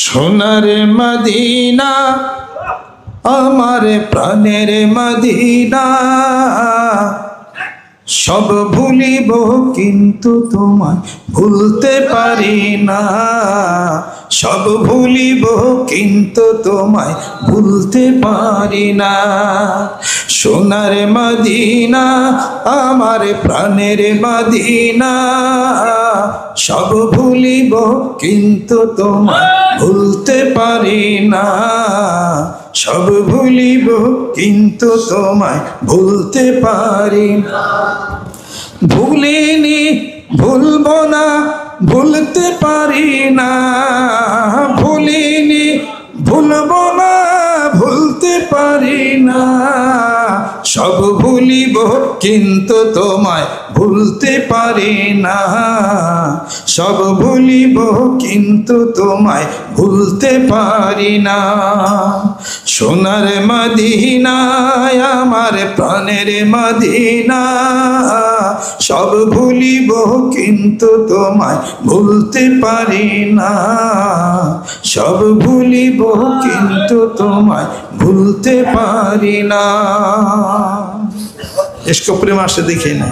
সোনার মদিনা আমার প্রাণের মদিনা, সব ভুলিব কিন্তু তোমায় ভুলতে পারি না। সব ভুলিব কিন্তু তোমায় ভুলতে পারি না। সোনার মদিনা আমার প্রাণের মদিনা, সব ভুলিব কিন্তু তোমায় ভুলতে পারি না। সব ভুলিব কিন্তু তোমায় ভুলতে পারি না। ভুলিনি ভুলব না, ভুলতে পারি না। ভুলিনি ভুলব না, ভুলতে পারি না। সব ভুলিব কিন্তু তোমায় ভুলতে পারি না। সব ভুলিব কিন্তু তোমায় ভুলতে পারি না। সোনার মদিনায় আমার প্রাণের মদিনা, সব ভুলিব কিন্তু তোমায় ভুলতে পারি না। সব ভুলিব কিন্তু তোমায় ভুলতে পারি না। ইশক প্রেম আসে দেখে না।